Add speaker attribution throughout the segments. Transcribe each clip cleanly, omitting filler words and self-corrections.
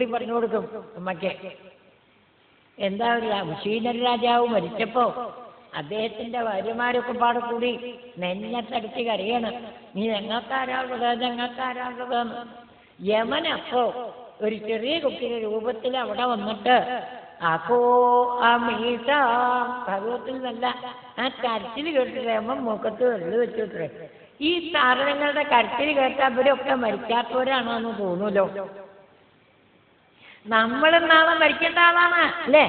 Speaker 1: കുട്ടി പറഞ്ഞു കൊടുക്കും അമ്മയ്ക്ക്. എന്താ ഉശീനൻ രാജാവ് മരിച്ചപ്പോ അദ്ദേഹത്തിന്റെ ഭാര്യമാരൊക്കെ പാടെ കൂടി നെഞ്ഞത്തടിച്ച് കരയണം, നീ ഞങ്ങൾക്കാരാളുള്ളത് ഞങ്ങൾക്കാരാളുള്ളതെന്ന്. യമനപ്പോ ഒരു ചെറിയ കുട്ടിയുടെ രൂപത്തിൽ അവിടെ വന്നിട്ട് അപ്പോ ആ മീട്ട ഭഗവത്തിൽ നല്ല ആ കരച്ചിൽ കേട്ടിട്ട് യമൻ മുഖത്ത് വെള്ളി വെച്ചിട്ടേ. ഈ സാധനങ്ങളുടെ കരച്ചിൽ കേട്ട അവരൊക്കെ മരിക്കാത്തവരാണെന്ന് തോന്നൂലോ. നമ്മളും നാളെ മരിക്കേണ്ട ആളാണ് അല്ലേ?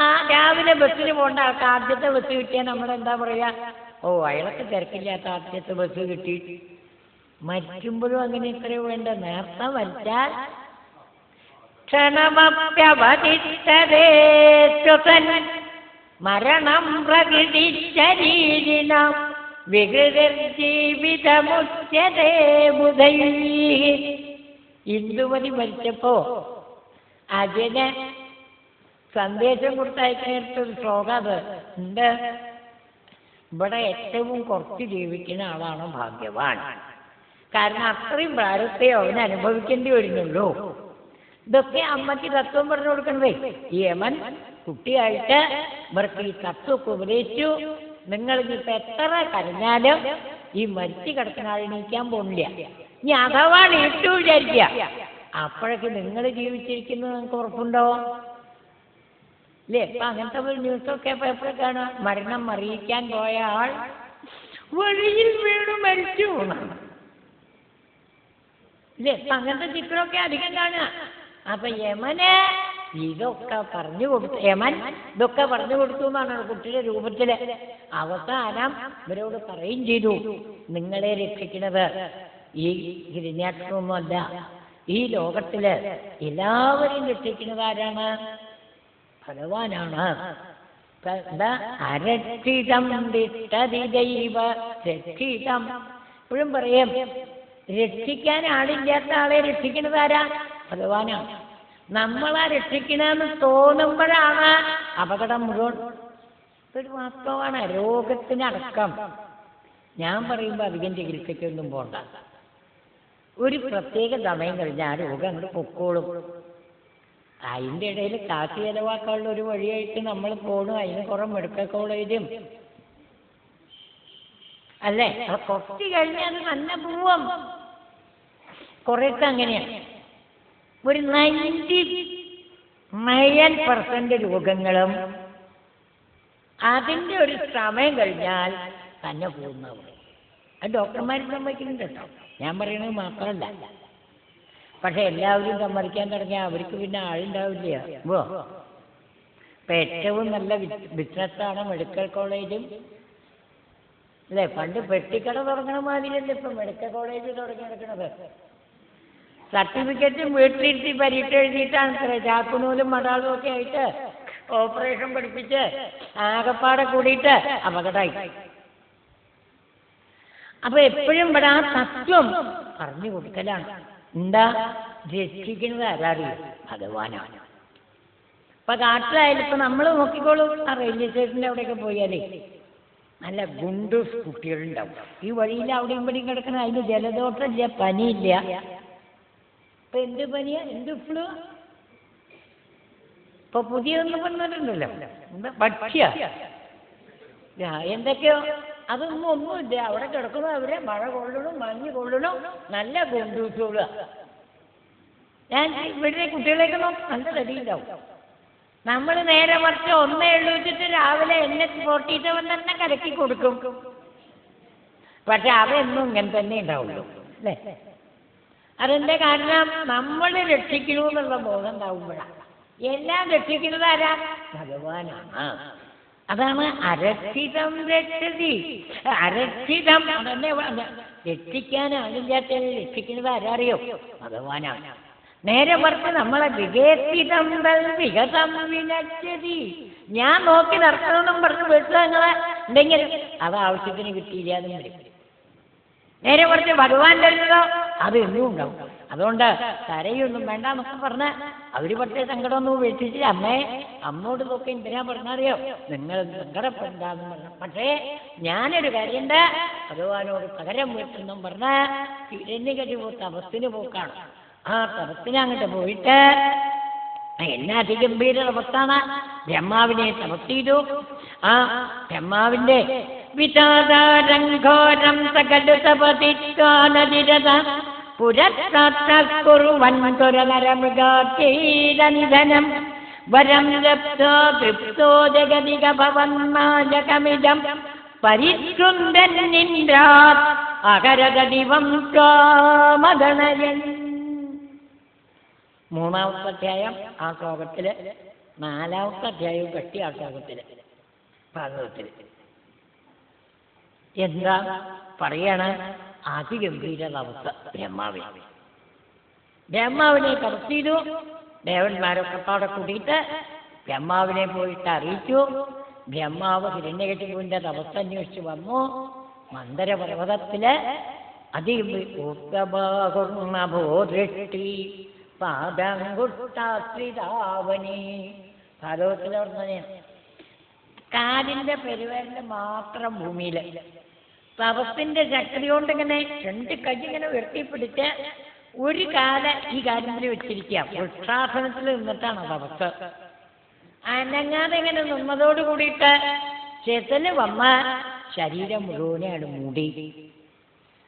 Speaker 1: ആ രാവിലെ ബസ്സിന് പോകേണ്ട ആൾക്ക് ആദ്യത്തെ ബസ് കിട്ടിയാൽ നമ്മളെന്താ പറയാ? ഓ അയാൾക്ക് തിരക്കില്ലാത്ത ആദ്യത്തെ ബസ് കിട്ടി. മരിക്കുമ്പോഴും അങ്ങനെ ഇത്രയോ വേണ്ട, നേരത്തെ മരിച്ചാൽ ക്ഷണമപ്യവതിഷ്ഠതേത്വസൻ മരണം പ്രകൃതിശരീരിണ വികൃതജീവിതമുച്യതേ ബുധൈഃ. ഇന്ദുമതി മരിച്ചപ്പോ അതിന് സന്ദേശം കൊടുത്തയക്കുന്നൊരു ശ്ലോകം അത് ഉണ്ട്. ഇവിടെ ഏറ്റവും കുറച്ച് ജീവിക്കുന്ന ആളാണ് ഭാഗ്യവാൻ. കാരണം അത്രയും പ്രാരബ്ധത്തെ അവന് അനുഭവിക്കേണ്ടി വരുന്നുള്ളൂ. ഇതൊക്കെ അമ്മയ്ക്ക് തത്വം പറഞ്ഞു കൊടുക്കണതേ. ഈ യമൻ കുട്ടിയായിട്ട് ഇവർക്ക് ഈ തത്വമൊക്കെ ഉപദേശിച്ചു. നിങ്ങൾ ഇനിയിപ്പോൾ എത്ര കരഞ്ഞാലും ഈ മരിച്ചു കിടക്കുന്ന ആൾ എണീക്കാൻ പോണില്ല. ഇനി അഥവാ നീട്ടു വിചാരിക്കുക, അപ്പോഴൊക്കെ നിങ്ങൾ ജീവിച്ചിരിക്കുന്നത് നിങ്ങൾക്ക് ഉറപ്പുണ്ടോ? ഇല്ലേ? ഇപ്പം അങ്ങനത്തെ ഒരു ന്യൂസൊക്കെ പേപ്പറൊക്കെയാണ്. മരണം അറിയിക്കാൻ പോയ ആൾ വഴിയിൽ വീണു മരിച്ചു എന്നാണ്. ഇല്ലേ? ഇപ്പം അങ്ങനത്തെ ചിത്രമൊക്കെ അധികം കാണുക. അപ്പൊ യമന് ഇതൊക്കെ പറഞ്ഞു കൊടുത്തു. യമൻ ഇതൊക്കെ പറഞ്ഞു കൊടുത്തു എന്നാണ് കുട്ടിയുടെ രൂപത്തില്. അവസാനം ഇവരോട് പറയുകയും ചെയ്തു, നിങ്ങളെ രക്ഷിക്കുന്നത് ഈ ഹിരണ്യാക്ഷരമൊന്നുമല്ല, ഈ ലോകത്തില് എല്ലാവരെയും രക്ഷിക്കുന്നത് ആരാണ്? ഭഗവാനാണ്. എന്താ അരക്ഷിതം ദൈവ രക്ഷിതം. എപ്പോഴും പറയും, രക്ഷിക്കാൻ ആളില്ലാത്ത ആളെ രക്ഷിക്കുന്നത് ആരാ? ഭഗവാനാണ്. നമ്മളാ രക്ഷിക്കണമെന്ന് തോന്നുമ്പോഴാണ് അപകടം മുഴുവൻ. ഇതൊരു വാസ്തവമാണ്. രോഗത്തിനടക്കം ഞാൻ പറയുമ്പോൾ അധികം ചികിത്സയ്ക്കൊന്നും പോണ്ട. ഒരു പ്രത്യേക സമയം കഴിഞ്ഞാൽ ആ രോഗം അങ്ങോട്ട് പൊക്കോളും. അതിൻ്റെ ഇടയിൽ കാശ് ചെലവാക്കാനുള്ള ഒരു വഴിയായിട്ട് നമ്മൾ പോകണം. അതിന് കുറെ മെഡിക്കൽ കോളേജും അല്ലേ, അത് കുറച്ച് കഴിഞ്ഞാൽ അത് തന്നെ പോവും. കുറേയൊക്കെ അങ്ങനെയാണ്. ഒരു 99% രോഗങ്ങളും അതിൻ്റെ ഒരു സമയം കഴിഞ്ഞാൽ തന്നെ പോകുന്നവർ. അത് ഡോക്ടർമാർ സമ്മതിക്കുന്നുണ്ട് കേട്ടോ, ഞാൻ പറയണത് മാത്രമല്ല. പക്ഷെ എല്ലാവരും സമ്മതിക്കാൻ തുടങ്ങിയാൽ അവർക്ക് പിന്നെ ആളുണ്ടാവില്ല. ഇപ്പം ഏറ്റവും നല്ല ബിസിനസ്സാണ് മെഡിക്കൽ കോളേജും അല്ലേ. പണ്ട് പെട്ടിക്കട തുടങ്ങണ മാതിരിയല്ലേ ഇപ്പം മെഡിക്കൽ കോളേജ് തുടങ്ങി നടക്കുന്നത്. സർട്ടിഫിക്കറ്റും വീട്ടിലിരുത്തി പരീക്ഷ എഴുതിയിട്ടാണ് ചാക്കുനൂലും മടാളും ഒക്കെ ആയിട്ട് ഓപ്പറേഷൻ പഠിപ്പിച്ച് ആകപ്പാടെ കൂടിയിട്ട് അപകടമായി. അപ്പൊ എപ്പോഴും ഇവിടെ ആ തത്വം പറഞ്ഞു കൊടുക്കലാണ്. എന്താ രക്ഷിക്കുന്നത് ആരാറിയോ? ഭഗവാനാണ്. ഇപ്പൊ കാട്ടിലായാലും ഇപ്പൊ നമ്മൾ നോക്കിക്കോളൂ, ആ റെയിൽവേ സ്റ്റേഷൻ്റെ അവിടെയൊക്കെ പോയാലേ നല്ല ഗുണ്ടൂസ് കുട്ടികളുണ്ടാവും. ഈ വഴിയിൽ അവിടെയും ഇവിടെയും കിടക്കുന്ന അതിന് ജലദോഷമില്ല, പനിയില്ല. ഇപ്പൊ എന്ത് പനിയാ, എന്ത് ഫ്ലൂ? ഇപ്പൊ പുതിയതൊന്നും വന്നിട്ടുണ്ടല്ലോ, എന്താ ഭക്ഷ്യ എന്തൊക്കെയോ. അതൊന്നും ഒന്നുമില്ല. അവിടെ കിടക്കുന്നു അവരെ മഴ കൊള്ളണം, മഞ്ഞ് കൊള്ളണം, നല്ല ഗുണ്ടൂസുകളാ. ഞാൻ ഇവിടെ കുട്ടികളെയൊക്കെ നല്ല തടിയുണ്ടാവും. നമ്മൾ നേരെ മറിച്ച് ഒന്നേ എഴുതിച്ചിട്ട് രാവിലെ എന്നെ 47 തന്നെ കലക്കി കൊടുക്കും. പക്ഷെ അതെന്നും ഇങ്ങനെ തന്നെ ഉണ്ടാവുള്ളൂ അല്ലേ? അതെന്താ കാരണം? നമ്മൾ രക്ഷിക്കണു എന്നുള്ള ബോധം ഉണ്ടാവുമ്പോഴാണ്. എല്ലാം രക്ഷിക്കുന്നത് ആരാ? ഭഗവാനാണ്. അതാണ് അരക്ഷിതം രക്ഷതി. അരക്ഷിതം അതന്നെ രക്ഷിക്കാൻ ആളില്ലാത്ത രക്ഷിക്കുന്നത് ആരാറിയോ? ഭഗവാനാണ്. നേരെ മറിച്ച് നമ്മളെ വികേഷിതം വികതം വിനശ്യതി. ഞാൻ നോക്കി നടക്കണമെന്നും പറഞ്ഞ് വീട്ടിലങ്ങളെ ഉണ്ടെങ്കിൽ അത് ആവശ്യത്തിന് കിട്ടിയില്ലാതും വരും. നേരെ മറിച്ച് ഭഗവാൻ തരുന്നതോ അത് എന്നും ഉണ്ടാവും. അതുകൊണ്ട് കരയൊന്നും വേണ്ട എന്നൊക്കെ പറഞ്ഞ് അവര് പക്ഷേ സങ്കടമൊന്നും ഉപേക്ഷിച്ച് അമ്മോട് നോക്കി എന്തിനാ പറഞ്ഞറിയോ, നിങ്ങൾ സങ്കടപ്പെടാന്ന് പറഞ്ഞു. പക്ഷേ ഞാനൊരു കാര്യമുണ്ട്, ഭഗവാനോട് പകരം വീട്ടെന്നും പറഞ്ഞ് ഹിരണ്യകശിപു തപസ്സിന് പോക്കാണ്. ആ തപസ്സിന് അങ്ങോട്ട് പോയിട്ട് എന്നെ അതിഗംഭീര തപസ്സാണ്. ബ്രഹ്മാവിനെ തപസ് ചെയ്തു. ആ ബ്രഹ്മാവിന്റെ വിതാരം ഘോരം സകല തപതിക്കാനതിരത പുരസ്തൃവൻകുരുവൻകുരനരമൃഗീരനിധനം വരം ലബ്ധോ തൃപ്തോ ജഗതിക ഭവന്മാജകമിദം പരിശൃന്ദന്നിന്ദ്രാത് അകരദിവം കാമഗണയൻ. മൂന്നാമത്തെ അധ്യായം ആ ശ്ലോകത്തില്, നാലാമത്തെ അധ്യായവും കെട്ടി ആ ശ്ലോകത്തില് ഭാഗവത്തില് എന്താ പറയണ? അതിഗംഭീര തപസ് ബ്രഹ്മാവിനെ തപസ് ചെയ്തു. ദേവന്മാരൊക്കെ പാടെ കൂടിയിട്ട് ബ്രഹ്മാവിനെ പോയിട്ട് അറിയിച്ചു. ബ്രഹ്മാവ് ഹിരണ്യകശിപുവിന്റെ തപസ് അന്വേഷിച്ച് വന്നു. മന്ദരപർവ്വതത്തില് അതിബോധൃഷ്ടി പാദംഗുഷ്ടാശ്രിതാവനി. ഭാഗവത്തിലെ പറഞ്ഞ കാലിന്റെ പെരുവേലിന്റെ മാത്രം ഭൂമിയില് തപസ്സിന്റെ ശക്തി കൊണ്ട് ഇങ്ങനെ രണ്ട് കൈ ഇങ്ങനെ ഉയർത്തിപ്പിടിച്ച് ഒരു കാല് ഈ കാര്യത്തിൽ വെച്ചിരിക്കുക. വൃക്ഷാസനത്തിൽ നിന്നിട്ടാണ് തപസ്. അനങ്ങാതെ ഇങ്ങനെ നിന്നതോട് കൂടിയിട്ട് ചെതല് വന്ന ശരീരം മുഴുവനെയാണ് മൂടി.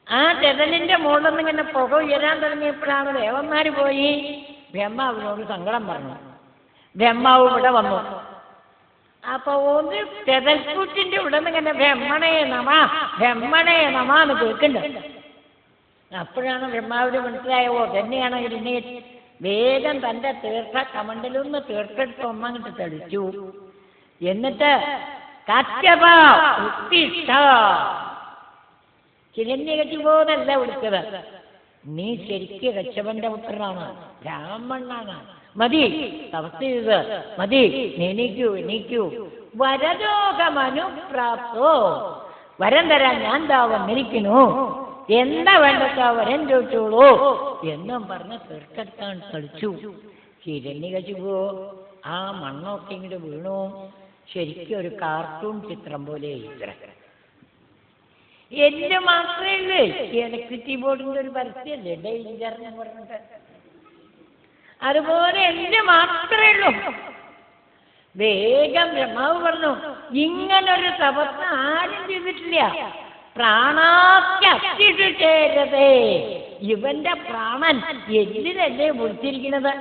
Speaker 1: ആ ചെതലിന്റെ മുകളിൽ നിന്ന് ഇങ്ങനെ പുക ഉയരാൻ തുടങ്ങിയപ്പോഴാണ് ദേവന്മാര് പോയി ബ്രഹ്മാവിനോട് സങ്കടം പറഞ്ഞു. ബ്രഹ്മാവ് ഇവിടെ വന്നു. അപ്പൊ ഒരു ചെതൽക്കൂറ്റിന്റെ ഇവിടെ നിന്ന് ഇങ്ങനെ ബ്രഹ്മണേ നമാന്ന് കേൾക്കുന്നുണ്ട്. അപ്പോഴാണ് ബ്രഹ്മാവിന് മനസ്സിലായോ തന്നെയാണ് ഇതിനെ വേഗം തന്റെ തീർത്ഥ കമണ്ടലൊന്ന് തീർത്തെടുത്ത് ഒന്നങ്ങിട്ട് തെളിച്ചു. എന്നിട്ട് ഹിരണ്യകശിപോന്നല്ല വിളിച്ചത്, നീ ശരിക്ക് കശ്യപന്റെ പുത്രനാണ്, ബ്രാഹ്മണനാണ്. മതി തപസ് ചെയ്തത് മതി, എണീക്കൂ. വരലോകമനുപ്രാപ്തോ, വരം തരാൻ ഞാൻ വന്നിരിക്കുന്നു, എന്താ വേണ്ടത്ത വരം ചോദിച്ചോളൂ എന്നും പറഞ്ഞ് തീർത്തെടുക്കാൻ കളിച്ചു. ഹിരണ്യകശിപു ആ മണ്ണൊക്കെ ഇങ്ങോട്ട് വീണു. ശരിക്കും ഒരു കാർട്ടൂൺ ചിത്രം പോലെ എല്ല് മാത്രമേ ഉള്ളൂ. ഇലക്ട്രിസിറ്റി ബോർഡിന്റെ ഒരു പരസ്യമല്ലേ ഡേഞ്ചർ എന്ന് പറഞ്ഞിട്ട്, അതുപോലെ എല്ല് മാത്രമേ ഉള്ളൂ. വേഗം ബ്രഹ്മാവ് പറഞ്ഞു, ഇങ്ങനൊരു തപസ് ആരും ചെയ്തിട്ടില്ല. പ്രാണാത്യക്ഷിചേരതേ, ഇവന്റെ പ്രാണൻ എല്ലിലല്ലേ മുറിച്ചിരിക്കുന്നത്.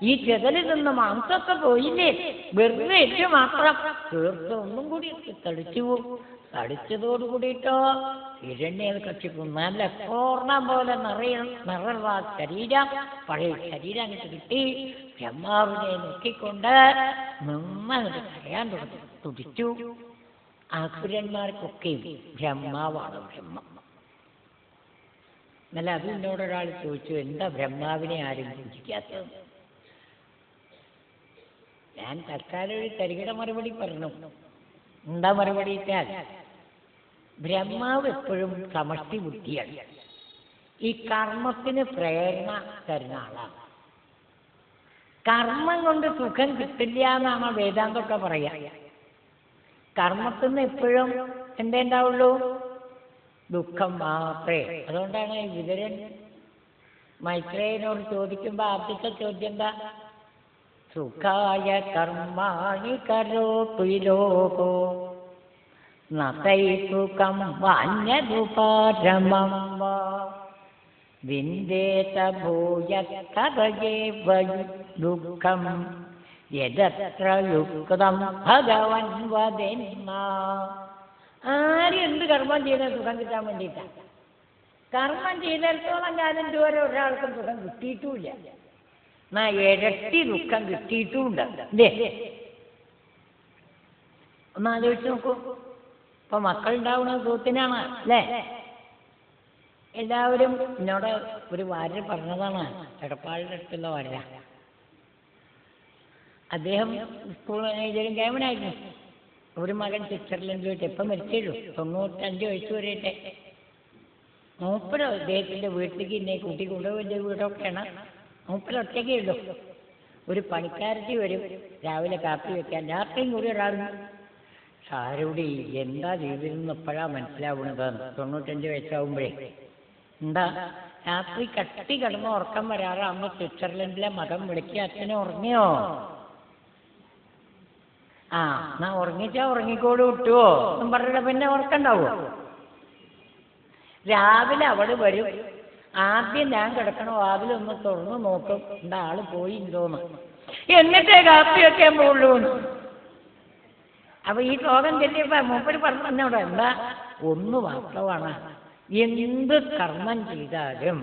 Speaker 1: ഈ ചെതലിൽ നിന്ന് മാംസമൊക്കെ പോയില്ലേ, വെറുതെ എല്ല് മാത്രം തീർത്ത് ഒന്നും കൂടി തടിച്ചു. തടിച്ചതോട് കൂടിയിട്ടോ ഹിരണ്യകശിപു നല്ല പൂർണ്ണം പോലെ നിറയുള്ള ശരീരം, പഴയ ശരീരം അങ്ങോട്ട് കിട്ടി. ബ്രഹ്മാവിനെ നോക്കിക്കൊണ്ട് നന്നായിട്ട് കരയാൻ തുടിച്ചു. അസുരന്മാർക്കൊക്കെ ബ്രഹ്മാവാണ് ബ്രഹ്മം. എന്നല്ല അത് എന്നോടൊരാൾ ചോദിച്ചു, എന്താ ബ്രഹ്മാവിനെ ആരും പൂജിക്കാത്തത്? ഞാൻ തൽക്കാലം ഒരു തരികിട മറുപടി പറഞ്ഞു. എന്താ മറുപടി വെച്ചാൽ, ബ്രഹ്മാവ് എപ്പോഴും സമഷ്ടി ബുദ്ധിയാണ്. ഈ കർമ്മത്തിന് പ്രേരണ തരുന്ന ആളാണ്. കർമ്മം കൊണ്ട് സുഖം കിട്ടില്ല എന്നാണ് വേദാന്തൊക്കെ പറയാ. കർമ്മത്തിന് എപ്പോഴും എന്തേ ഉണ്ടാവുള്ളൂ? ദുഃഖം മാത്രമേ. അതുകൊണ്ടാണ് വിതുരൻ മൈത്രേയനോട് ചോദിക്കുമ്പോ ആദ്യത്തെ ചോദ്യം എന്താ? സുഖായ കർമാണി കരോതു ലോകോ നതൈ സുഖം വാന്യദുപാരമം വാ വിന്ദേത ഭൂയത്തതയേവ ദുഃഖം യദത്ര യുക്തം ഭഗവൻ വദന്ന. ആരും എന്ത് കർമ്മം ചെയ്താൽ സുഖം കിട്ടാൻ വേണ്ടിയിട്ടാണ്. കർമ്മം ചെയ്തിടത്തോളം കാലം ഇതുവരെ ഒരാൾക്കും സുഖം കിട്ടിയിട്ടുമില്ല. എന്നാ ഇരട്ടി ദുഃഖം കിട്ടിയിട്ടുമുണ്ട്. അല്ലേ? ഒന്ന് ആലോചിച്ച് നോക്കൂ. ഇപ്പൊ മക്കളുണ്ടാവുന്ന സുഖത്തിനാണ് അല്ലേ? എല്ലാവരും എന്നോട് ഒരു വാര്യർ പറഞ്ഞതാണ്, എടപ്പാളിൻ്റെ അടുത്തുള്ള വാര്യ. അദ്ദേഹം സ്കൂൾ മാനേജരും കേമനായിരുന്നു. ഒരു മകൻ സ്വിറ്റ്സർലൻഡിൽ പോയിട്ട് എപ്പം മരിച്ചുള്ളൂ, 95 വയസ്സ് വരെയിട്ടെ. മൂപ്പരോ അദ്ദേഹത്തിൻ്റെ വീട്ടിലേക്ക് എന്നെ കൂട്ടി കൊണ്ടുപോയി. വലിയ വീടൊക്കെയാണ്. മൂപ്പരൊറ്റയ്ക്കേ ഉള്ളൂ. ഒരു പണിക്കാരത്തി വരും രാവിലെ കാപ്പി വെക്കാൻ, രാത്രിയും കൂടി ഒരാൾ. സാരൂടി എന്താ ജീവിതം എന്ന് എപ്പോഴാണ് മനസ്സിലാവുന്നത്? 95 വയസ്സാവുമ്പോഴേ. എന്താ രാത്രി കട്ടി കിടന്ന് ഉറക്കം വരാറാകുമ്പോൾ സ്വിറ്റ്സർലൻഡിലെ മകൻ വിളിക്കുക, അച്ഛനെ ഉറങ്ങിയോ? ആ എന്നാ ഉറങ്ങിച്ചാ ഉറങ്ങിക്കോട് വിട്ടുവോ എന്നും പറഞ്ഞിട്ട് പിന്നെ ഉറക്കണ്ടാവോ? രാവിലെ അവിടെ വരും. ആദ്യം ഞാൻ കിടക്കണ വാതിലൊന്ന് തുറന്നു നോക്കും, എന്താ ആള് പോയില്ലോന്ന്, എന്നിട്ടേ കാപ്പി വെക്കാൻ പോകുള്ളൂ. അപ്പൊ ഈ ലോകം ചെല്ലിയപ്പോ മൂപ്പര് പറഞ്ഞോട് എന്താ ഒന്ന് വാസ്തവാണ്, എന്ത് കർമ്മം ചെയ്താലും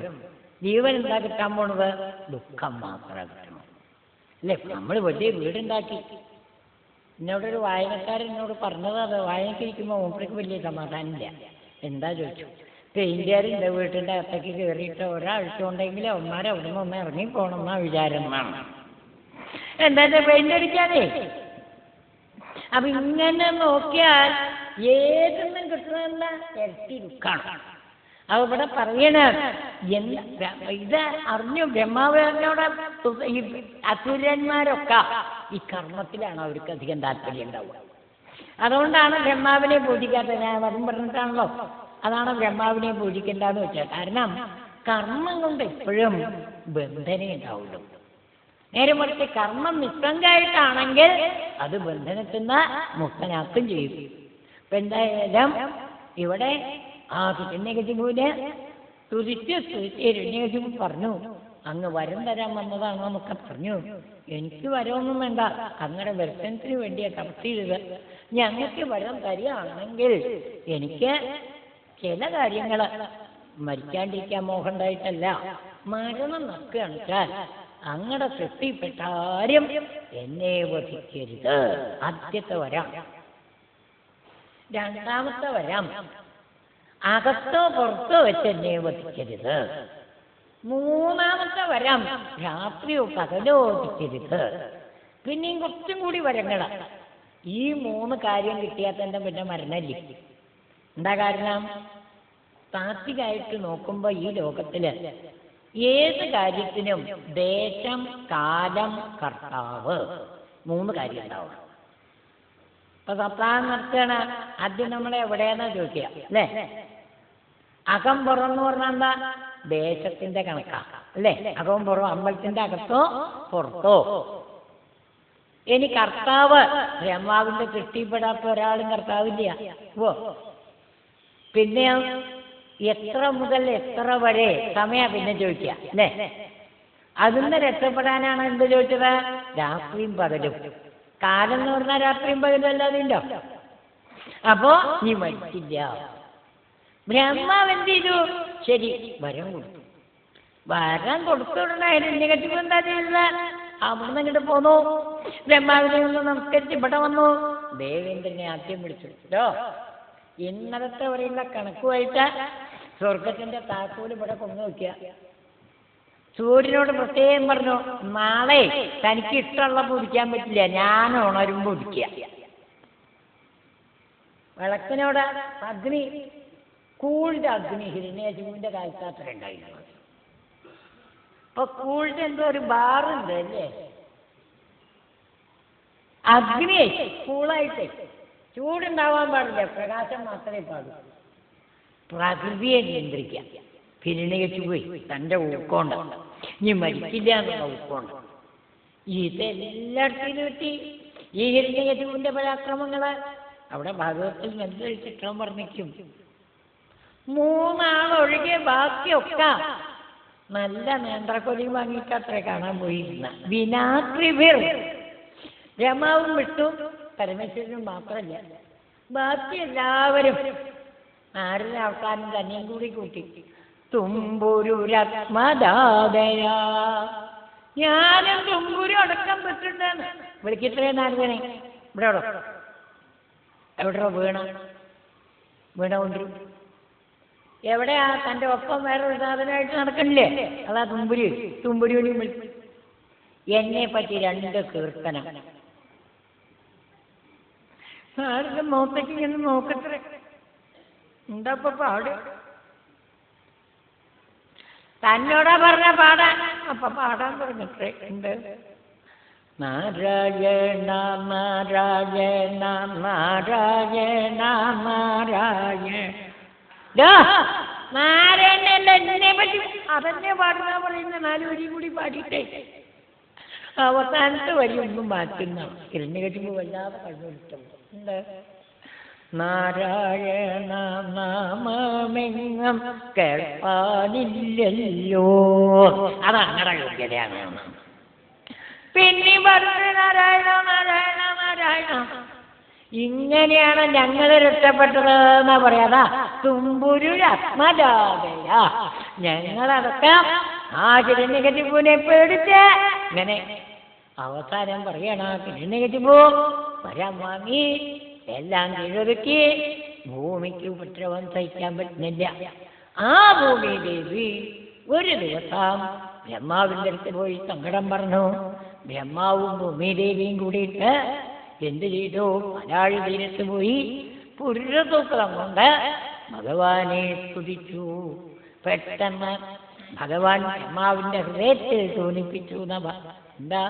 Speaker 1: ജീവൻ എന്താ കിട്ടാൻ പോണത്? ദുഃഖം മാത്രമേ കിട്ടണം അല്ലേ? നമ്മൾ വലിയ വീടുണ്ടാക്കി, എന്നോടൊരു വായനക്കാരൻ എന്നോട് പറഞ്ഞത് അത് വായനക്കിരിക്കുമ്പോൾ മൂപ്പർക്ക് വലിയ സമാധാനമില്ല. എന്താ ചോദിച്ചു, പെയിന്റുകാരുണ്ട് വീട്ടിൻ്റെ അകത്തേക്ക് കയറിയിട്ട് ഒരാഴ്ച കൊണ്ടെങ്കിലും അവന്മാരെ അവിടെ നിന്ന് ഒന്ന് ഇറങ്ങിപ്പോണം എന്നാ വിചാരം എന്നാണ്. എന്താ പെയിന്റ് അടിക്കാനേ. അപ്പൊ ഇങ്ങനെ നോക്കിയാൽ ഏതൊന്നും കിട്ടുന്നതല്ല, ഇരട്ടി ദുഃഖാണ്. അപ്പൊ ഇവിടെ പറയണ ഇത് അറിഞ്ഞു ബ്രഹ്മാവിനോട് ഈ അസുരന്മാരൊക്കെ ഈ കർമ്മത്തിലാണ് അവർക്ക് അധികം താല്പര്യം ഉണ്ടാവുക. അതുകൊണ്ടാണ് ബ്രഹ്മാവിനെ പൂജിക്കാത്തത്. ഞാൻ അതും പറഞ്ഞിട്ടാണല്ലോ, അതാണ് ബ്രഹ്മാവിനെ പൂജിക്കേണ്ടെന്ന് വെച്ചാൽ. കാരണം കർമ്മം കൊണ്ട് എപ്പോഴും ബന്ധനേ ഉണ്ടാവുള്ളൂ. നേരെ മറിച്ച് കർമ്മം നിസ്സംഗമായിട്ടാണെങ്കിൽ അത് ബന്ധനത്തിൽ നിന്ന് മുക്തനാക്കും ചെയ്യും. ഇപ്പൊ എന്തായാലും ഇവിടെ ആ ഹിരണ്യകശിപുവിനെ തുതിച്ച് ഹിരണ്യകശിപു പറഞ്ഞു, അങ്ങ് വരം തരാൻ വന്നതാണോ എന്നൊക്കെ പറഞ്ഞു. എനിക്ക് വരമൊന്നും വേണ്ട, അങ്ങയുടെ ദർശനത്തിന് വേണ്ടിയാ തപസ് ചെയ്തത്. ഞങ്ങൾക്ക് വരം തരികയാണെങ്കിൽ എനിക്ക് ചില കാര്യങ്ങൾ മരിക്കാണ്ടിരിക്കാൻ മോഹം ഉണ്ടായിട്ടല്ല, മരണം നടക്കുകയാണ് വെച്ചാൽ അങ്ങടെ സൃഷ്ടിപ്പെട്ട ആരും എന്നെ വധിക്കരുത്. ആദ്യത്തെ വരം. രണ്ടാമത്തെ വരം, അകത്തോ പുറത്തോ വെച്ച് എന്നെ വധിക്കരുത്. മൂന്നാമത്തെ വരം, രാത്രിയോ പകലോ വധിക്കരുത്. പിന്നെയും കുറച്ചും കൂടി വരങ്ങളാ. ഈ മൂന്ന് കാര്യം കിട്ടിയാൽ തന്നെ പിന്നെ മരണമില്ല. എന്താ കാരണം? താത്വികമായിട്ട് നോക്കുമ്പോൾ ഈ ലോകത്തില് ഏത് കാര്യത്തിനും ദേശം, കാലം, കർത്താവ്, മൂന്ന് കാര്യം ഉണ്ടാവും. ഇപ്പൊ സപ്താഹം നടത്തുകയാണ്, ആദ്യം നമ്മളെ എവിടെയാന്നാ ചോദിക്കുക അല്ലേ? അകം പുറം എന്ന് പറഞ്ഞാൽ എന്താ? ദേശത്തിന്റെ കണക്കാ അല്ലേ? അകവും പുറം, അമ്പലത്തിന്റെ അകത്തോ പുറത്തോ. ഇനി കർത്താവ്, ബ്രഹ്മാവിന്റെ സൃഷ്ടിപ്പെടാത്ത ഒരാളും കർത്താവില്ല. ഓ പിന്നെ എത്ര മുതൽ എത്ര വരെ സമയ പിന്നെ ചോദിക്കുക അല്ലേ? അതിന്ന് രക്ഷപ്പെടാനാണ് എന്ത് ചോദിച്ചത്? രാത്രിയും പകലും. കാലം എന്ന് പറഞ്ഞാൽ രാത്രിയും പകലും അല്ലാതെ ഉണ്ടോ? അപ്പോ നീ മരിച്ചില്ല. ബ്രഹ്മാവ് എന്ത് ചെയ്തു? ശരി, വരം കൊടുത്തു. വരം കൊടുത്തുടനെ ഹിരണ്യകശിപു എന്താ ചെയ്തത്? അവിടുന്ന് ഇങ്ങോട്ട് പോന്നു. ബ്രഹ്മാവിനെ ഒന്ന് നമസ്കരിച്ച് ഇവിടെ വന്നു. ദേവേന്ദ്രനെ ആദ്യം വിളിച്ചു. ഇന്നലത്തെ വരെയുള്ള കണക്കുമായിട്ട് സ്വർഗത്തിന്റെ താക്കോൽ ഇവിടെ കൊണ്ടു നോക്കിയ. സൂര്യനോട് പ്രത്യേകം പറഞ്ഞു, നാളെ തനിക്ക് ഇഷ്ടമുള്ള പൊടിക്കാൻ പറ്റില്ല, ഞാൻ ഉണരുമ്പോ പൊടിക്കുക. വിളക്കിനോട് അഗ്നി, കൂളിന്റെ അഗ്നി ഹിരണ്യകശിപുവിന്റെ കാലത്ത് അത്ര ഉണ്ടായിരുന്നു. അപ്പൊ കൂളിന്റെ എന്തോ ഒരു ബാറുണ്ട് അല്ലേ? അഗ്നിയെ കൂളായിട്ട്, ചൂടുണ്ടാവാൻ പാടില്ല, പ്രകാശം മാത്രമേ പാടൂ. പ്രകൃതിയെ നിയന്ത്രിക്കാം. ഹിരണ്യകശിപു തന്റെ ഊക്കോണ്ട് ഇനി മരിക്കില്ല എന്നുള്ള ഊക്കോണ്ട് ഇതെല്ലായിടത്തും കിട്ടി. ഈ ഹിരണ്യകശിപുവിന്റെ പരാക്രമങ്ങള് അവിടെ ഭാഗവതത്തിൽ നല്ല ചിത്രം വർണ്ണിക്കും. മൂന്നാളൊഴികെ ബാക്കിയൊക്കെ നല്ല നേന്ത്രക്കൊലി വാങ്ങിക്കത്രേ കാണാൻ പോയിരുന്ന വിനാത്രിഭിർ. രമാവും വിട്ടു പരമേശ്വരനും മാത്രമല്ല, ബാക്കി എല്ലാവരും ആരുടെ അവസാനം തന്നെയും കൂടി കൂട്ടി. തുമ്പുരു രത്മദാതയ, ഞാനും തുമ്പുരു അടക്കം പെട്ടിട്ടാണ്. വിളിക്കത്രേ നാരദനെ. ഇവിടെ എവിടെ വീണ കൊണ്ടിരും. എവിടെയാ? തൻ്റെ ഒപ്പം വേറൊരു സാധനമായിട്ട് നടക്കണില്ലേ? അതാ തുമ്പുരുവിനെയും വിളിച്ചു. എന്നെ പറ്റി 2 കീർത്തനം. ആരുടെ മുഖത്തേക്ക് ഇങ്ങനെ നോക്കത്രേ, എന്താ പാട്? തന്നോടാ പറഞ്ഞ പാടാൻ. അപ്പൊ പാടാൻ പറഞ്ഞിട്ടേ ഉണ്ട്. നാരായണ നാരായണ നാരായണ നാരായണ. നാരായണല്ല എന്നെ പറ്റി അതന്നെ പാടുന്ന പറയുന്ന 4 വരിയും കൂടി പാടിയിട്ടേ അവസാനത്തെ വരി ഒന്നും മാറ്റുന്ന ഹിരണ്യകശിപു വല്ലാതെ കഴിഞ്ഞുണ്ട്. നാരായണ നാമമെങ്ങും കേൾപ്പാനില്ലല്ലോ, അത് അങ്ങനെ യോഗ്യതയാണ്. പിന്നെ പറഞ്ഞു നാരായണ നാരായണ നാരായണ. ഇങ്ങനെയാണ് ഞങ്ങൾ രക്ഷപ്പെട്ടത് എന്നാ പറയാതാ. തുമ്പുരു ആത്മജാതയ, ഞങ്ങളടക്കം ആ ഹിരണ്യകശിപുവിനെ പേടിച്ച് ഇങ്ങനെ അവസാനം പറയണ ഹിരണ്യകശിപു വരം വാങ്ങി എല്ലാം കീഴൊതുക്കി. ഭൂമിക്ക് ഉപദ്രവം സഹിക്കാൻ പറ്റുന്നില്ല. ആ ഭൂമി ദേവി ഒരു ദിവസം ബ്രഹ്മാവിൻ്റെ അടുത്ത് പോയി സങ്കടം പറഞ്ഞു. ബ്രഹ്മാവും ഭൂമിദേവിയും കൂടിയിട്ട് എന്ത് ചെയ്തു? പാലാഴി തീരത്ത് പോയി പുരുഷസൂത്രം കൊണ്ട് ഭഗവാനെ സ്തുതിച്ചു. പെട്ടെന്ന് ഭഗവാൻ ബ്രഹ്മാവിൻ്റെ ഹൃദയത്തിൽ തോന്നിപ്പിച്ചു. എന്താ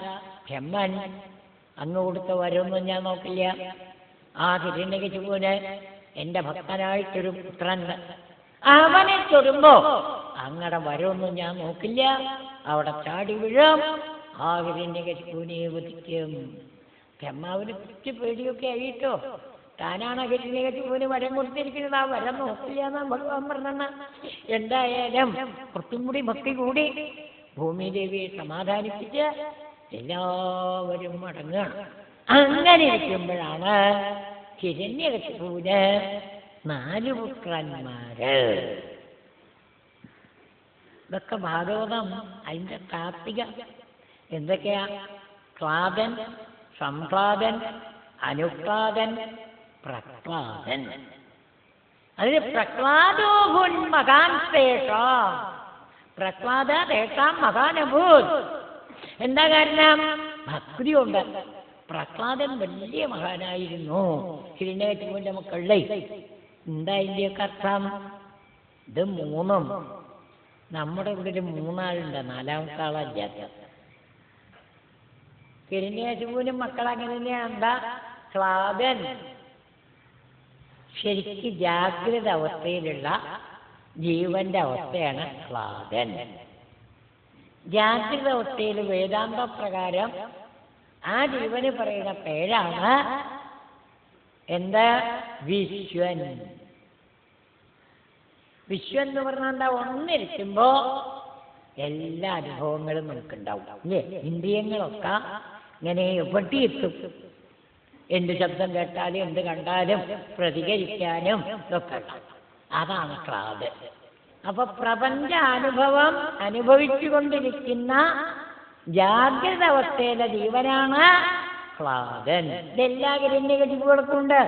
Speaker 1: ബ്രഹ്മൻ അങ്ങ് കൊടുത്ത വരമൊന്നും ഞാൻ നോക്കില്ല. ആ ഹിരണ്യകശിപുവിന് എൻ്റെ ഭക്തനായിട്ടൊരു പുത്രനുണ്ട്, അവനെ തൊടുമ്പോ അങ്ങടെ വരമൊന്നും ഞാൻ നോക്കില്ല, അവിടെ ചാടി വീഴും, ആ ഹിരണ്യകശിപുവിനെ വധിക്കും. ബ്രഹ്മാവിന് പിച്ച് പേടിയൊക്കെ ആയിട്ടോ. താനാണ് ഹിരണ്യകശിപുവിന് വരം കൊടുത്തിരിക്കുന്നത്, ആ വരം നോക്കില്ല എന്നാ ഭഗവാൻ പറഞ്ഞ. എന്തായാലും കുറച്ചും കൂടി ഭക്തി കൂടി ഭൂമിദേവിയെ സമാധാനിപ്പിച്ച് എല്ലാവരും മടങ്ങുകയാണ്. അങ്ങനെ ഇരിക്കുമ്പോഴാണ് ഹിരണ്യകശിപുവിന് 4 പുത്രന്മാര്. ഇതൊക്കെ ഭാഗവതം അതിൻ്റെ താത്വിക എന്തൊക്കെയാ? ക്ലാദൻ, സംക്ലാദൻ, അനുക്ലാദൻ, പ്രക്ലാദൻ. അതിൽ പ്രക്ലാദോഭുൻ മകാൻ തേഷാം, പ്രക്ലാദ തേഷാം മകാനഭൂത്. എന്താ കാരണം? ഭക്തി കൊണ്ട്. പ്രക്ലാദൻ വലിയ മഹാനായിരുന്നു, ഹിരണ്യകശിപുവിന്റെ മക്കളിലെ. എന്താ ഇതിൻ്റെയൊക്കെ അർത്ഥം? ഇത് 3ഉം നമ്മുടെ ഇവിടെ ഒരു 3 ആളുണ്ട്, 4മത്തെ ആളല്ലാത്ത. ഹിരണ്യകശിപുവിനും മക്കൾ അങ്ങനെ തന്നെയാണ്. എന്താ? ക്ലാദൻ ശരിക്ക് ജാഗ്രത അവസ്ഥയിലുള്ള ജീവന്റെ അവസ്ഥയാണ് ക്ലാദൻ. ജാഗ്രത അവസ്ഥയിൽ വേദാന്ത പ്രകാരം ആ ജീവന് പറയുന്ന പേരാണ് എന്താ? വിശ്വൻ. വിശ്വൻ എന്ന് പറഞ്ഞാൽ എന്താ? ഒന്നിരിക്കുമ്പോ എല്ലാ അനുഭവങ്ങളും നമുക്കുണ്ടാവും അല്ലേ? ഇന്ദ്രിയങ്ങളൊക്കെ ഇങ്ങനെ എവിടെയെത്തും. എന്ത് ശബ്ദം കേട്ടാലും എന്ത് കണ്ടാലും പ്രതികരിക്കാനും ഇതൊക്കെ ഉണ്ടാവും. അതാണ് ക്ലാദ്. അപ്പൊ പ്രപഞ്ച അനുഭവം അനുഭവിച്ചുകൊണ്ടിരിക്കുന്ന ജാഗ്രത അവസ്ഥയിലെ ജീവനാണ് ക്ലാദൻ. ഇതെല്ലാ ഹിരണ്യകശിപുകൾക്കുണ്ട്,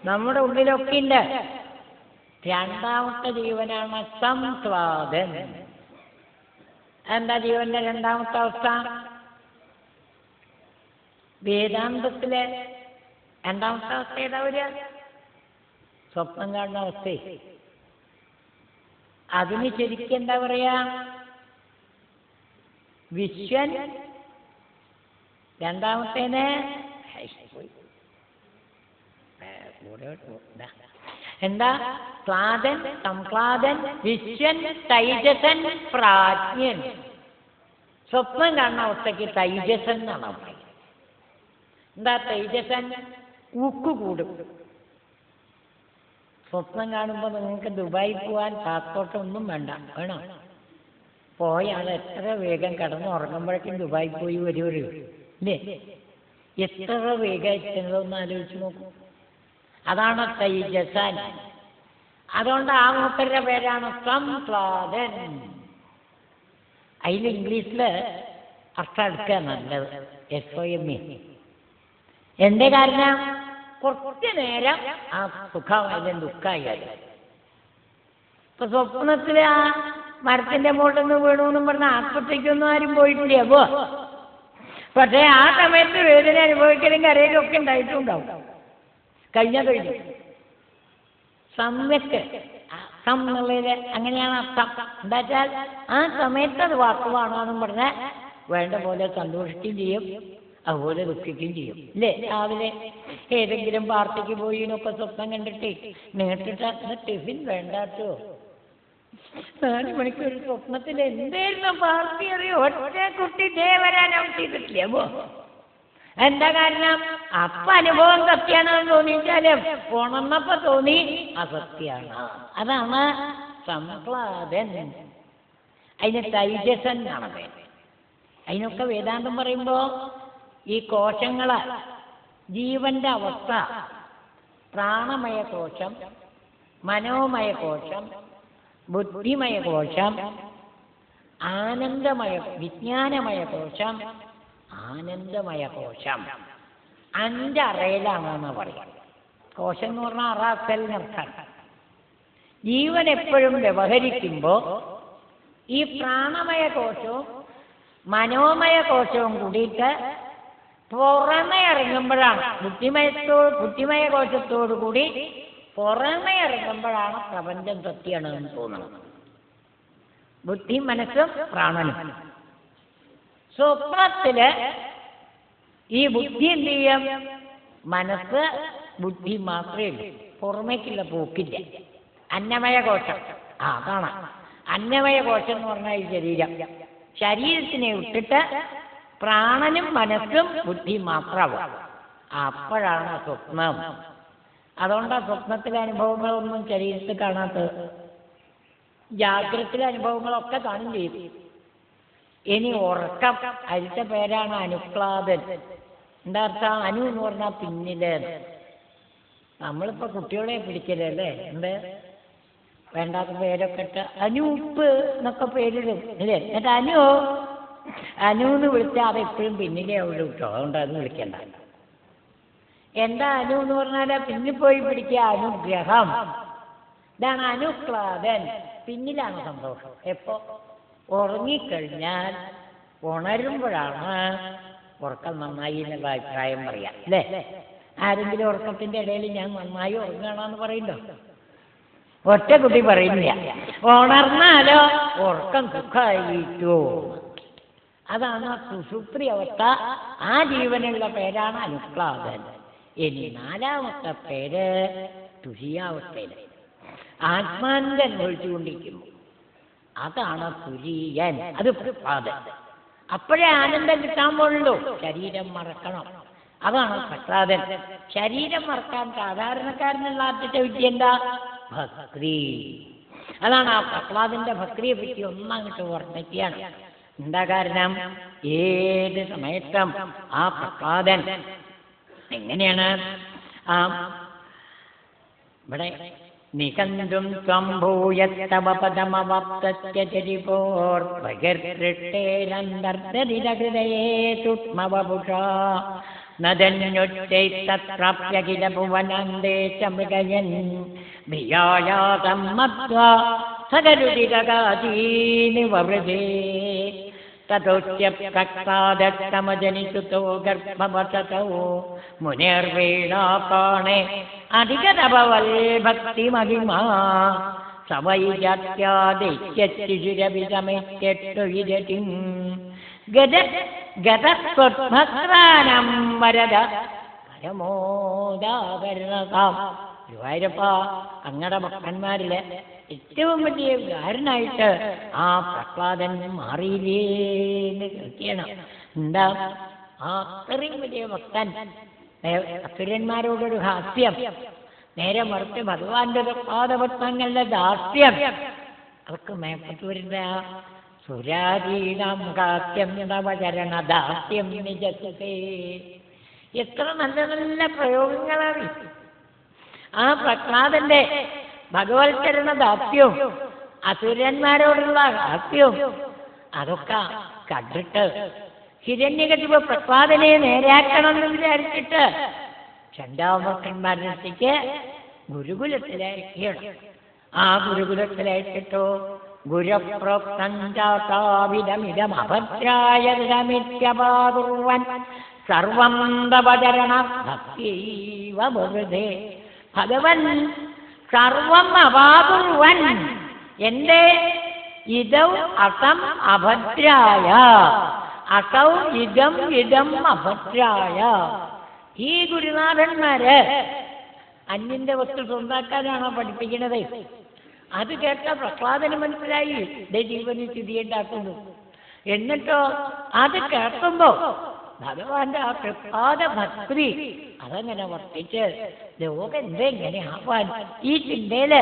Speaker 1: നമ്മുടെ ഉള്ളിലൊക്കെ ഉണ്ട്. 2ാമത്തെ ജീവനാണ് സംക്ലാദൻ. എന്താ ജീവന്റെ 2ാമത്തെ അവസ്ഥ? വേദാന്തത്തിലെ 2ാമത്തെ അവസ്ഥ ഏതാ വരിക? സ്വപ്നം കാണുന്ന അവസ്ഥ. അതിന് ശരിക്കും എന്താ പറയാ? വിശ്വൻ. 2ാമത്തേന് എന്താ? ക്ലാദൻ, സംക്ലാദൻ, വിശ്വൻ, തൈജസൻ, പ്രാജ്ഞൻ. സ്വപ്നം കാണുന്ന അവസ്ഥയ്ക്ക് തൈജസൻ എന്നാണ് പറയുന്നത്. എന്താ തൈജസൻ? ഊക്ക് കൂടും. സ്വപ്നം കാണുമ്പോൾ നിങ്ങൾക്ക് ദുബായി പോകാൻ പാസ്പോർട്ടൊന്നും വേണ്ട, വേണോ? പോയാൾ എത്ര വേഗം കിടന്നുറങ്ങുമ്പോഴേക്കും ദുബായി പോയി വരുമല്ലോ അല്ലേ? എത്ര വേഗം എത്തുന്നതൊന്ന് ആലോചിച്ച് നോക്കൂ. അതാണ് തൈജസൻ. അതുകൊണ്ട് ആ മൂപ്പരുടെ പേരാണ് സംക്ലാദൻ. അതിൽ ഇംഗ്ലീഷിൽ അർത്ഥം എടുക്കുക നല്ലത്, SOME. എന്റെ കാരണം കുറച്ച് നേരം ആ സുഖമായാലും ദുഃഖമായാലും. ഇപ്പൊ സ്വപ്നത്തില് ആ മരത്തിന്റെ മുകളിൽ നിന്ന് വീണു എന്നും പറഞ്ഞ ആസ്പത്രിക്കൊന്നും ആരും പോയിട്ടില്ല. അപ്പോ പക്ഷെ ആ സമയത്ത് വേദന അനുഭവിക്കലും കരയിലും ഒക്കെ ഉണ്ടായിട്ടുണ്ടാവും. കഴിഞ്ഞു സമ്യക്ക് എന്നുള്ളതില് അങ്ങനെയാണ് അർത്ഥം. എന്താ വെച്ചാൽ ആ സമയത്ത് അത് വാക്കുവാണോന്നും പറഞ്ഞാൽ വേണ്ട പോലെ സന്തോഷിക്കുകയും ചെയ്യും, അതുപോലെ ദുഃഖിക്കുകയും ചെയ്യും അല്ലേ? രാവിലെ ഏതെങ്കിലും പാർട്ടിക്ക് പോയി എന്നൊക്കെ സ്വപ്നം കണ്ടിട്ട് നേരിട്ടിട്ട് ടിഫിൻ വേണ്ടാട്ടോ 4 മണിക്ക് ഒരു സ്വപ്നത്തിൽ എന്തായിരുന്നു പാർട്ടി അറിയോ? ഒറ്റ കുട്ടി ദേ വരാൻ ഔട്ട് ചെയ്തിട്ടില്ല. അപ്പോ എന്താ കാരണം? അപ്പൊ അനുഭവം സത്യാണെന്ന് തോന്നിച്ചാലും ഉണർന്നപ്പോ തോന്നി അസത്യാണ്. അതാണ് സംപ്ലാതൻ. അതിന് തൈജസൻ എന്നാണ് പേര്. അതിനൊക്കെ വേദാന്തം പറയുമ്പോ ഈ കോശങ്ങളെ ജീവന്റെ അവസ്ഥ പ്രാണമയ കോശം, മനോമയ കോശം, ബുദ്ധിമയ കോശം, ആനന്ദമയ വിജ്ഞാനമയ കോശം, ആനന്ദമയ കോശം 5 അറയിലാണെന്ന് പറയും. കോശം എന്ന് പറഞ്ഞാൽ അറാസലിനർത്ഥം. ജീവൻ എപ്പോഴും വ്യവഹരിക്കുമ്പോൾ ഈ പ്രാണമയ കോശവും മനോമയ കോശവും കൂടിയിട്ട് പുറമെ ഇറങ്ങുമ്പോഴാണ് ബുദ്ധിമയ കോശത്തോടു കൂടി പുറമെ ഇറങ്ങുമ്പോഴാണ് പ്രപഞ്ചം സത്യമാണെന്ന് തോന്നുന്നത്. ബുദ്ധി മനസ്സും പ്രാണനും. സ്വപ്നത്തില് ഈ ബുദ്ധി എന്ത് ചെയ്യും? മനസ്സ് ബുദ്ധി മാത്രമേ ഉള്ളൂ, പുറമേക്കുള്ള പോക്കില്ല. അന്നമയ കോശം അതാണ്. അന്നമയ കോശം എന്ന് പറഞ്ഞാൽ ഈ ശരീരത്തിനെ വിട്ടിട്ട് പ്രാണനും മനസ്സും ബുദ്ധി മാത്രമാവും. അപ്പോഴാണ് സ്വപ്നം. അതുകൊണ്ടാണ് സ്വപ്നത്തിലെ അനുഭവങ്ങളൊന്നും ശരീരത്തിൽ കാണാത്തത്. ജാഗ്രതത്തിലെ അനുഭവങ്ങളൊക്കെ കാണും ചെയ്യും. ഇനി ഉറക്കം, അതിന്റെ പേരാണ് അനുക്ലാദൻ. എന്താ അർത്ഥം? അനു എന്ന് പറഞ്ഞാൽ പിന്നില്. നമ്മളിപ്പോ കുട്ടികളെ പിടിക്കലല്ലേ, എന്ത് വേണ്ടാത്ത പേരൊക്കെ ഇട്ട് അനൂപ്പ് എന്നൊക്കെ പേരിടും അല്ലേ? എന്നിട്ട് അനു എന്ന് വിളിച്ചാൽ അത് എപ്പോഴും പിന്നിലേ ആവുള്ളൂ കേട്ടോ. അതുകൊണ്ട് അത് വിളിക്കണ്ട. എന്താ അനു എന്ന് പറഞ്ഞാൽ പിന്നിൽ പോയി പിടിക്കുക, അനുഗ്രഹം. ഇതാണ് അനുക്ലാദൻ. പിന്നിലാണ് സന്തോഷം. എപ്പോ? ഉറങ്ങിക്കഴിഞ്ഞാൽ ഉണരുമ്പോഴാണ് ഉറക്കം നന്നായി എന്നുള്ള അഭിപ്രായം പറയാം അല്ലേ? ആരെങ്കിലും ഉറക്കത്തിന്റെ ഇടയിൽ ഞാൻ നന്നായി ഉറങ്ങണമെന്ന് പറയുന്നുണ്ടോ? ഒറ്റ കുട്ടി പറയുന്നില്ല. ഉണർന്നാലോ ഉറക്കം സുഖമായിട്ടോ. അതാണ് സുഷുപ്തി അവസ്ഥ. ആ ജീവനുള്ള പേരാണ് അനുക്ലാദൻ. ഇനി 4ാമത്തെ പേര് തുരീയാവസ്ഥയിൽ ആത്മാനന്ദം അനുഭവിച്ചുകൊണ്ടിരിക്കുന്നു. അതാണ് തുരീയൻ. അത് പ്രസാദൻ. അപ്പോഴേ ആനന്ദം കിട്ടാൻ പോലുള്ളൂ. ശരീരം മറക്കണം. അതാണ് പ്രസാദൻ. ശരീരം മറക്കാൻ സാധാരണക്കാരനുള്ള ആദ്യത്തെ വിദ്യ എന്താ? ഭക്തി. അതാണ് ആ പ്രഹ്ലാദന്റെ ഭക്തിയെ പറ്റി ഒന്നങ്ങോട്ട് വർണ്ണിക്കുകയാണ്. എന്താ കാരണം? ഏത് സമയത്തും ആ പ്രഹ്ലാദൻ എങ്ങനെയാണ് ഇവിടെ നികന്തും സംഭൂയത്തവ പദമവപ്തര്യചരിപോർഭഗർഹൃട്ടേരന്തർദരിതഹൃദയേ സൂക്ഷ്മവപുഷാ നദന്യുച്ചൈത്തത്രാപ്യഖില ഭുവനന്ദേ ച മൃഗയൻ ഭിയായാസം മധ്വാ സകരുതിരകാതീനി വവൃതേ തതോച്യപ്രക്താദത്തമജനിസുതോ ഗർഭവസതോ മുനിർവീണാപാണേ അധികതപവൽ ഭക്തിമഹിമാ സവൈജാത്യാദിത്യശിശിരവിതമിത്യട്ടുയിരതിം ഗതസ്വത്ഭക്താനം വരദ പരമോദാകരണതാം. ഗുരുവായൂരപ്പ, അങ്ങടെ ഭക്തന്മാരില് ഏറ്റവും വലിയ കാരനായിട്ട് ആ പ്രഹ്ലാദൻ മാറിയില്ലേന്ന് കേൾക്കണം. എന്താ ആ അത്രയും വലിയ ഭക്തൻ? അസുരന്മാരോടൊരു ഹാസ്യം, നേരെ മറിച്ച് ഭഗവാന്റെ പാദപത്മങ്ങളുടെ ദാസ്യം, അതൊക്കെ മേപ്പത്ത് വരുന്ന സുരാജീനാം ഹാസ്യം നവചരണ ദാസ്യം നിജത്തെ. എത്ര നല്ല നല്ല പ്രയോഗങ്ങളാണ് ആ പ്രഹ്ലാദന്റെ ഭഗവത്കരണ ദാസ്യവും അസുരന്മാരോടുള്ള ഹാസ്യവും. അതൊക്കെ കണ്ടിട്ട് ഹിരണ്യകശിപ പ്രഹ്ലാദനെ നേരെയാക്കണം എന്ന് വിചാരിച്ചിട്ട് ചണ്ടാമർക്കന്മാരുടെ ഗുരുകുലത്തിലായിരിക്കണം. ആ ഗുരുകുലത്തിലായിട്ടോ ഗുരുപ്രോക്തഞ്ചാതാവിധമിതമഭദ്രായമിത്യപാകുർവൻ സർവം തപചരണ ഭക്തിവ വെറുതെ. ഭഗവൻ സർവം അപാകുർവൻ. എന്റെ ഇതം അസം അഭദ്രായ, അസൗ ഇതം ഇതം അഭദ്രായ. ഈ ഗുരുനാഥന്മാര് അന്യന്റെ വസ്തു സ്വന്താക്കാനാണോ പഠിപ്പിക്കുന്നത്? അത് കേട്ട പ്രഹ്ലാദന് മനസ്സിലായി ദേ ജീവന് സ്ഥിതി ഉണ്ടാക്കുന്നു. എന്നിട്ടോ അത് കേൾക്കുമ്പോ ഭഗവാന്റെ ആ തൃപ്പാദ ഭക്തി അതങ്ങനെ വർത്തിച്ച് ലോകം എന്തെങ്ങനെ ആവാൻ ഈ ചിന്തയില്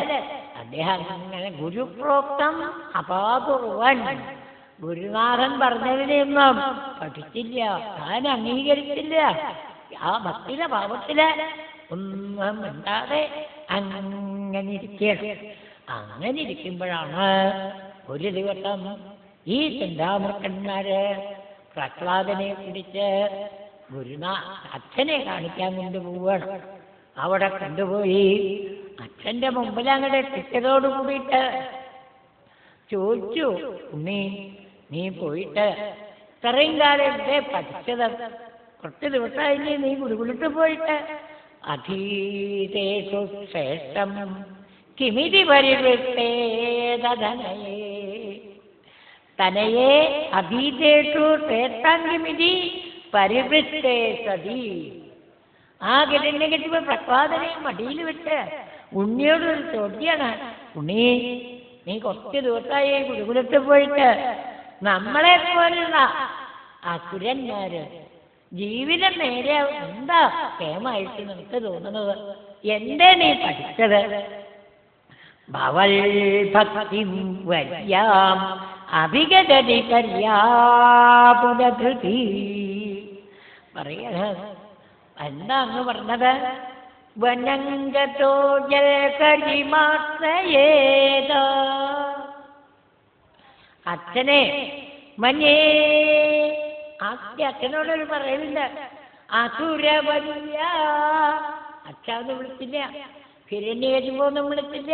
Speaker 1: അദ്ദേഹം അങ്ങനെ ഗുരുപ്രോക്തം അപാകുറുവൻ, ഗുരുനാഥൻ പറഞ്ഞതിനെയൊന്നും പഠിച്ചില്ല, താൻ അംഗീകരിച്ചില്ല. ആ ഭക്തിയുടെ ഭാവത്തില് ഒന്നും മിണ്ടാതെ അങ്ങനെ ഇരിക്കുകയാണ്. അങ്ങനെ ഇരിക്കുമ്പോഴാണ് ഒരു ദിവസം ഈ ചിന്താമൃക്കന്മാര് പ്രഹ്ലാദനെ പിടിച്ച് അച്ഛനെ കാണിക്കാൻ കൊണ്ടുപോവാണ്. അവിടെ കൊണ്ടുപോയി അച്ഛന്റെ മുമ്പിൽ അങ്ങോട്ട് എത്തിച്ചതോട് കൂടിയിട്ട് ചോദിച്ചു, ഉണ്ണി നീ പോയിട്ട് ഇത്രയും കാലം എന്തേ പഠിച്ചത്? കുറച്ച് ദിവസമായി നീ ഗുരുകുലത്ത് പോയിട്ട്. അധീതേഷു ശ്രേഷ്ഠം കിമിതി പരിവൃത്തേതനയേ തനയേ അധീതേഷു ശ്രേഷ്ഠം കിമിതി പരിവൃത്തേ സതി. ആ ഗതിനെക്കുറിച്ച് പ്രഹ്ലാദനെ മടിയിൽ വിട്ട് ഉണ്ണിയോടൊരു ചോദ്യാണ്, ഉണ്ണി നീ കുറച്ച് ദിവസമായി ഗുരുകുലത്തിൽ പോയിട്ട് നമ്മളെ പോലുള്ള അസുരന്മാര് ജീവിതം നേരെ എന്താ ക്ഷേമായിട്ട് നിനക്ക് തോന്നുന്നത്? എന്തേ നീ പഠിച്ചത്? ഭവൽ ഭക്തിം വര്യാം അഭിഗതി കര്യാപുനധൃതി. പറയണ എന്താ അങ്ങ് പറഞ്ഞത്? വനംഗതോ ജൽകരിമാശ്രയേത. അച്ഛനെ മഞ്ഞേ അച്ഛനോടൊരു പറയലില്ല, അസുരവല്യ. അച്ഛാന്ന് വിളിച്ചില്ല, ഹിരണ്യകശിപൊന്നും വിളിച്ചില്ല.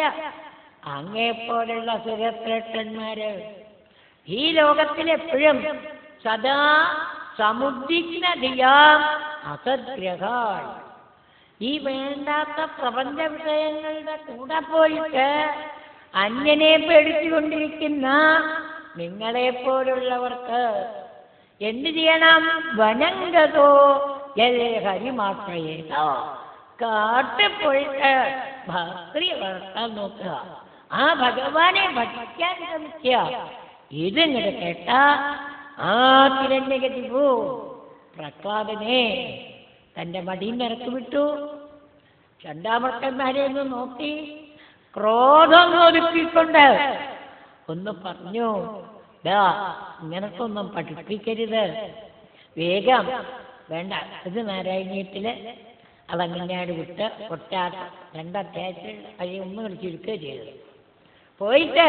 Speaker 1: അങ്ങേപ്പോലുള്ള സുരശ്രേഷ്ഠന്മാര് ഈ ലോകത്തിൽ എപ്പോഴും സദാ സമുദ്രിഗ്നധിയാം അസദ്ഗ്രഹാൾ. ഈ വേണ്ടാത്ത പ്രപഞ്ച വിഷയങ്ങളുടെ കൂടെ പോയിട്ട് അന്യനെ പേടിച്ചുകൊണ്ടിരിക്കുന്ന നിങ്ങളെപ്പോലുള്ളവർക്ക് എന്ത് ചെയ്യണം? വനംഗതോ ഹരിമാത്രയേതോ. കാട്ടിൽ പോയിട്ട് ഭക്തി വളർത്താൻ നോക്കുക, ആ ഭഗവാനെ ഭജിക്കാൻ ശ്രമിക്കുക. ഇതിങ്ങനെ കേട്ട ആ ഹിരണ്യകശിപു പ്രഹ്ലാദനെ തന്റെ മടിയിൽ നിറക്കി വിട്ടു. ചണ്ടാമർക്കന്മാരെ ഒന്ന് നോക്കി ക്രോധം ഒതുക്കിക്കൊണ്ട് ഒന്ന് പറഞ്ഞു, ദാ ഇങ്ങനത്തൊന്നും പഠിപ്പിക്കരുത്, വേഗം വേണ്ട. ഇത് നാരായണീയത്തില് അതങ്ങനെയാണ് വിട്ട് ഒറ്റാട്ടം 2 അധ്യായത്തിൽ ഒന്ന് ചുരുക്കുകയും ചെയ്തത്. പോയിട്ട്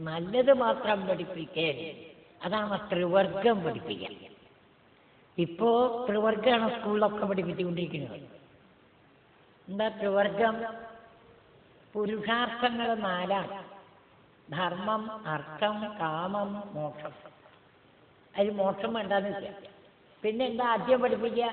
Speaker 1: നല്ലത് മാത്രം പഠിപ്പിക്കാൻ, അതാണ് ത്രിവർഗം പഠിപ്പിക്കാൻ. ഇപ്പോ ത്രിവർഗമാണ് സ്കൂളിലൊക്കെ പഠിപ്പിച്ചുകൊണ്ടിരിക്കുന്നത്. എന്താ ത്രിവർഗം? പുരുഷാർത്ഥങ്ങൾ 4: ധർമ്മം, അർത്ഥം, കാമം, മോക്ഷം. അതിൽ മോക്ഷം വേണ്ടാന്ന് വെച്ചാൽ പിന്നെ എന്താ ആദ്യം പഠിപ്പിക്കുക?